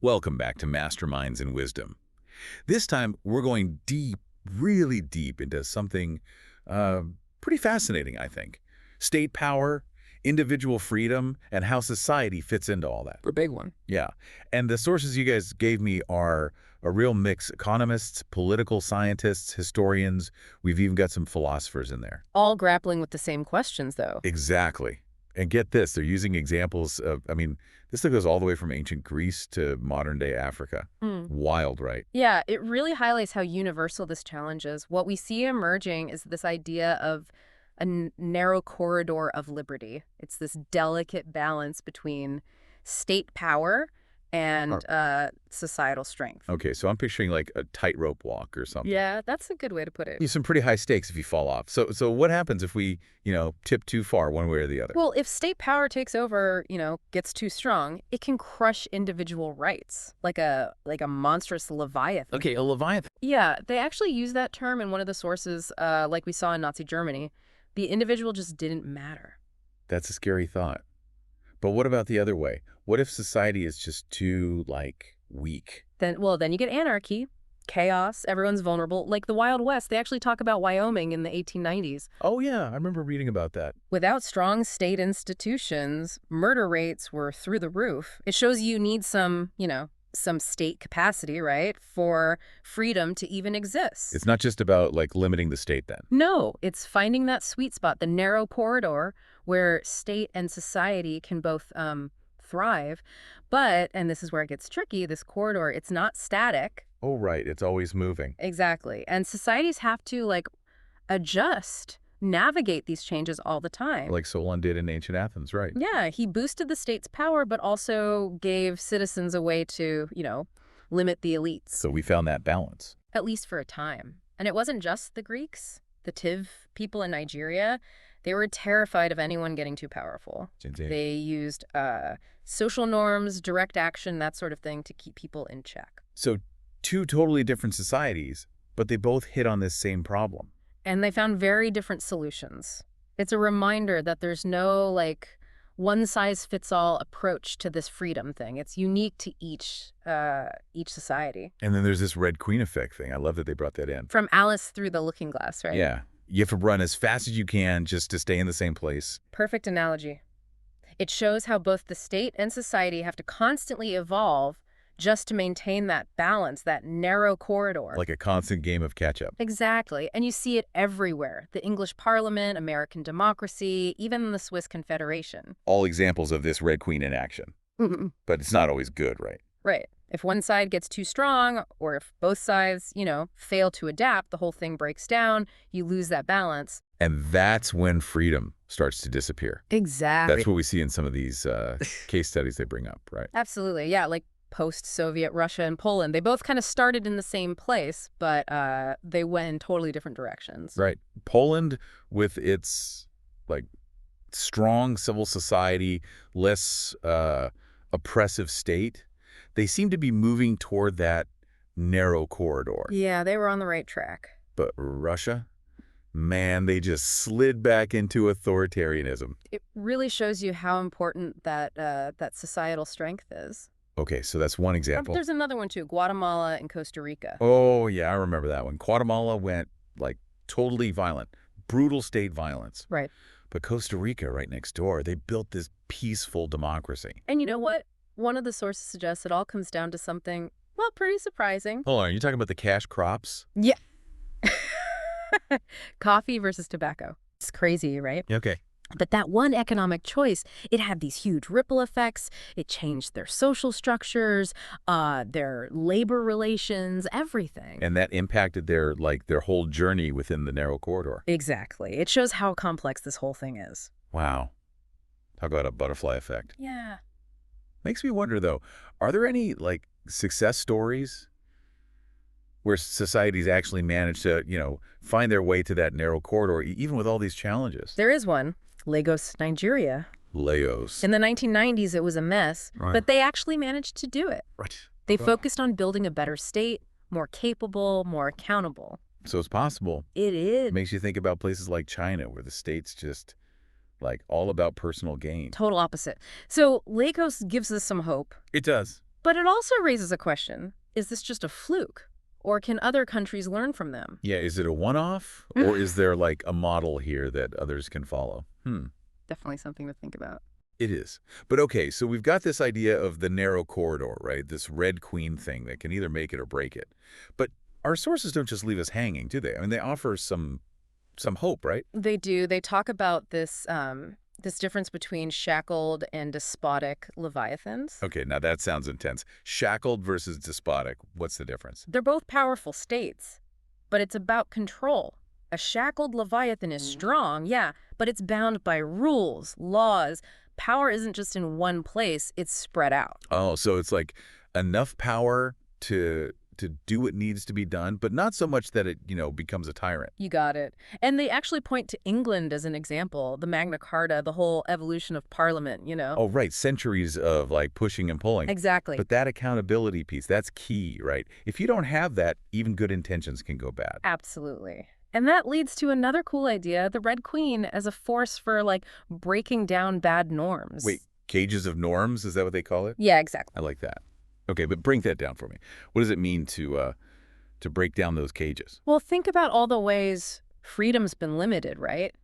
Welcome back to Masterminds and Wisdom. This time, we're going deep, really deep into something uh, pretty fascinating, I think. State power, individual freedom, and how society fits into all that. A big one. Yeah. And the sources you guys gave me are a real mix. Economists, political scientists, historians. We've even got some philosophers in there. All grappling with the same questions, though. Exactly. And get this, they're using examples of, this goes all the way from ancient Greece to modern-day Africa. Wild, right? Yeah, it really highlights how universal this challenge is. What we see emerging is this idea of a narrow corridor of liberty. It's this delicate balance between state power and societal strength. Okay, so I'm picturing like a tightrope walk or something. Yeah, that's a good way to put it. Some pretty high stakes if you fall off. So what happens if we, tip too far one way or the other? Well, if state power takes over, gets too strong, it can crush individual rights, like a monstrous Leviathan. Okay, a Leviathan. Yeah, they actually use that term in one of the sources, like we saw in Nazi Germany. The individual just didn't matter. That's a scary thought. But what about the other way? What if society is just too, weak? Then you get anarchy, chaos, everyone's vulnerable. Like the Wild West, they actually talk about Wyoming in the 1890s. Oh, yeah, I remember reading about that. Without strong state institutions, murder rates were through the roof. It shows you need some state capacity, right, for freedom to even exist. It's not just about, limiting the state then. No, it's finding that sweet spot, the narrow corridor where state and society can both thrive. But, and this is where it gets tricky, this corridor, it's not static. Oh, right. It's always moving. Exactly. And societies have to, adjust, navigate these changes all the time. Like Solon did in ancient Athens, right? Yeah, he boosted the state's power, but also gave citizens a way to, limit the elites. So we found that balance. At least for a time. And it wasn't just the Greeks. The Tiv people in Nigeria, they were terrified of anyone getting too powerful. Indeed. They used social norms, direct action, that sort of thing to keep people in check. So two totally different societies, but they both hit on this same problem. And they found very different solutions. It's a reminder that there's no, one-size-fits-all approach to this freedom thing. It's unique to each society. And then there's this Red Queen effect thing. I love that they brought that in. From Alice Through the Looking Glass, right? Yeah. You have to run as fast as you can just to stay in the same place. Perfect analogy. It shows how both the state and society have to constantly evolve just to maintain that balance, that narrow corridor. Like a constant game of catch-up. Exactly. And you see it everywhere. The English Parliament, American democracy, even the Swiss Confederation. All examples of this Red Queen in action. But it's not always good, right? Right. If one side gets too strong, or if both sides, fail to adapt, the whole thing breaks down, you lose that balance. And that's when freedom starts to disappear. Exactly. That's what we see in some of these case studies they bring up, right? Absolutely. Yeah, like post-Soviet Russia and Poland. They both kind of started in the same place, but they went in totally different directions. Right. Poland, with its, strong civil society, less oppressive state, they seem to be moving toward that narrow corridor. Yeah, they were on the right track. But Russia, man, they just slid back into authoritarianism. It really shows you how important that societal strength is. Okay, so that's one example. There's another one too, Guatemala and Costa Rica. Oh, yeah, I remember that one. Guatemala went, totally violent, brutal state violence. Right. But Costa Rica, right next door, they built this peaceful democracy. And you know what? One of the sources suggests it all comes down to something, well, pretty surprising. Hold on, are you talking about the cash crops? Yeah. Coffee versus tobacco. It's crazy, right? Okay. But that one economic choice, it had these huge ripple effects. It changed their social structures, their labor relations, everything. And that impacted their whole journey within the narrow corridor. Exactly. It shows how complex this whole thing is. Wow. Talk about a butterfly effect. Yeah. Makes me wonder, though, are there any, success stories where societies actually managed to, find their way to that narrow corridor, even with all these challenges? There is one. Lagos, Nigeria. Lagos. In the 1990s, it was a mess, Right. but they actually managed to do it. Right. They focused on building a better state, more capable, more accountable. So it's possible. It is. It makes you think about places like China, where the state's just, all about personal gain. Total opposite. So Lagos gives us some hope. It does. But it also raises a question. Is this just a fluke? Or can other countries learn from them? Yeah, is it a one-off, or is there like a model here that others can follow? Definitely something to think about. It is. But okay, so we've got this idea of the narrow corridor, right? This red queen thing that can either make it or break it. But our sources don't just leave us hanging, do they? I mean, they offer some hope, right? They do. They talk about this this difference between shackled and despotic leviathans. Okay, now that sounds intense. Shackled versus despotic, what's the difference? They're both powerful states, but it's about control. A shackled leviathan is strong, yeah, but it's bound by rules, laws. Power isn't just in one place, it's spread out. Oh, so it's like enough power to do what needs to be done, but not so much that it, becomes a tyrant. You got it. And they actually point to England as an example, the Magna Carta, the whole evolution of Parliament. Oh, right. Centuries of like pushing and pulling. Exactly. But that accountability piece, that's key, right? If you don't have that, even good intentions can go bad. Absolutely. And that leads to another cool idea, the Red Queen as a force for, like, breaking down bad norms. Wait, cages of norms? Is that what they call it? Yeah, exactly. I like that. Okay, but break that down for me. What does it mean to break down those cages? Well, think about all the ways freedom's been limited, right?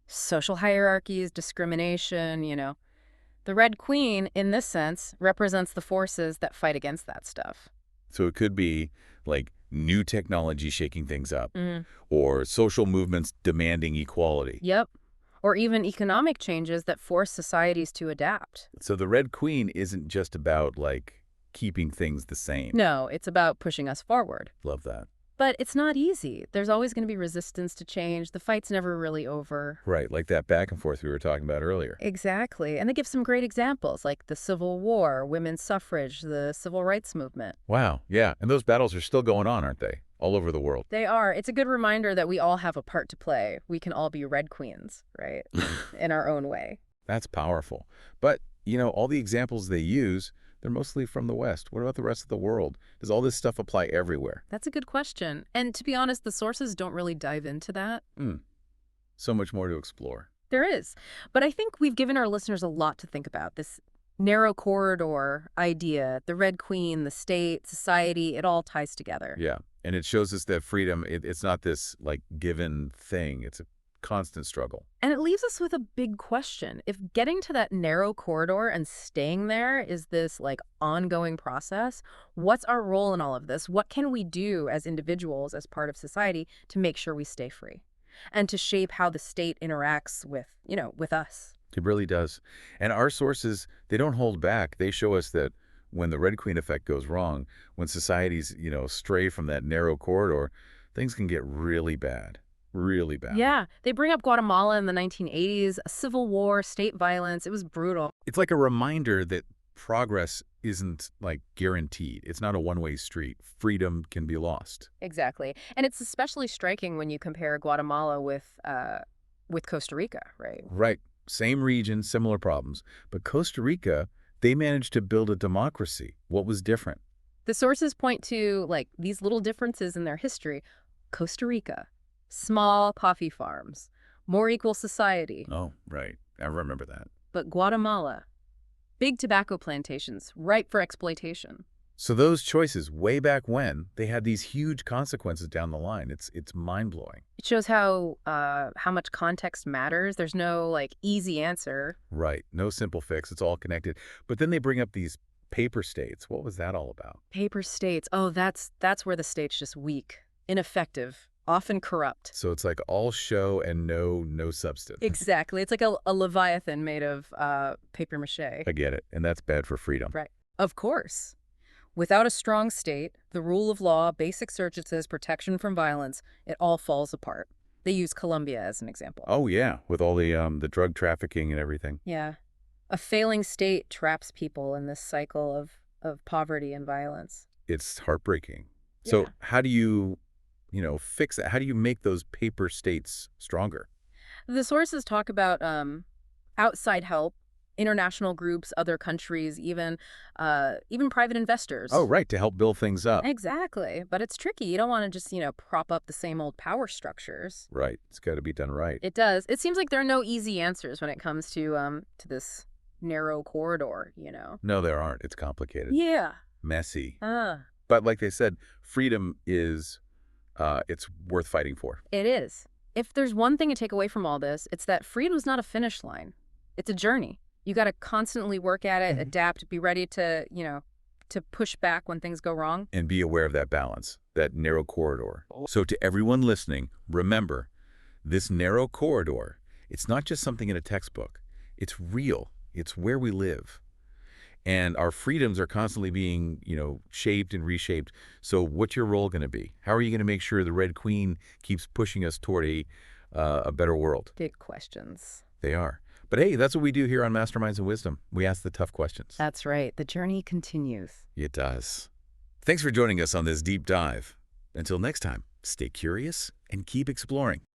Social hierarchies, discrimination. The Red Queen, in this sense, represents the forces that fight against that stuff. So it could be like new technology shaking things up, Mm-hmm. or social movements demanding equality. Yep. Or even economic changes that force societies to adapt. So the Red Queen isn't just about like keeping things the same. No, it's about pushing us forward. Love that. But it's not easy. There's always going to be resistance to change. The fight's never really over. Right, like that back and forth we were talking about earlier. Exactly. And they give some great examples, like the Civil War, women's suffrage, the Civil Rights Movement. Wow, yeah, and those battles are still going on, aren't they? All over the world. They are. It's a good reminder that we all have a part to play. We can all be Red Queens, right? In our own way. That's powerful. But, all the examples they use, they're mostly from the West. What about the rest of the world? Does all this stuff apply everywhere? That's a good question. And to be honest, the sources don't really dive into that. So much more to explore. There is. But I think we've given our listeners a lot to think about. This narrow corridor idea, the Red Queen, the state, society, it all ties together. Yeah, and it shows us that freedom, it's not this, like, given thing. It's a constant struggle. And it leaves us with a big question. If getting to that narrow corridor and staying there is this, like, ongoing process, what's our role in all of this? What can we do as individuals, as part of society, to make sure we stay free? And to shape how the state interacts with, with us. It really does. And our sources, they don't hold back. They show us that when the Red Queen effect goes wrong, when societies, stray from that narrow corridor, things can get really bad. Really bad. Yeah. They bring up Guatemala in the 1980s, a civil war, state violence. It was brutal. It's like a reminder that progress isn't, like, guaranteed. It's not a one-way street. Freedom can be lost. Exactly. And it's especially striking when you compare Guatemala with Costa Rica, right? Right. Same region, similar problems. But Costa Rica, they managed to build a democracy. What was different? The sources point to, like, these little differences in their history. Costa Rica, small coffee farms, more equal society. Oh, right. I remember that. But Guatemala, big tobacco plantations, ripe for exploitation. So those choices way back when, they had these huge consequences down the line. It's mind-blowing. It shows how much context matters. There's no, like, easy answer. Right. No simple fix. It's all connected. But then they bring up these paper states. What was that all about? Paper states. Oh, that's where the state's just weak, ineffective, often corrupt. So it's like all show and no substance. Exactly. It's like a Leviathan made of paper mache. I get it. And that's bad for freedom. Right. Of course. Without a strong state, the rule of law, basic services, protection from violence, it all falls apart. They use Colombia as an example. Oh, yeah, with all the drug trafficking and everything. Yeah. A failing state traps people in this cycle of poverty and violence. It's heartbreaking. So Yeah. how do you, fix that? How do you make those paper states stronger? The sources talk about outside help, international groups, other countries, even private investors. Oh, right, to help build things up. Exactly. But it's tricky. You don't want to just, prop up the same old power structures. Right. It's got to be done right. It does. It seems like there are no easy answers when it comes to this narrow corridor, you know? No, there aren't. It's complicated, Yeah. messy. Uh, But like they said, freedom is, it's worth fighting for. it is. If there's one thing to take away from all this, it's that freedom's not a finish line. It's a journey. You got to constantly work at it, adapt, be ready to, to push back when things go wrong. And be aware of that balance, that narrow corridor. So to everyone listening, remember, this narrow corridor, it's not just something in a textbook. It's real. It's where we live. And our freedoms are constantly being, shaped and reshaped. So what's your role going to be? How are you going to make sure the Red Queen keeps pushing us toward a better world? Big questions. They are. But hey, that's what we do here on Masterminds and Wisdom. We ask the tough questions. That's right. The journey continues. It does. Thanks for joining us on this deep dive. Until next time, stay curious and keep exploring.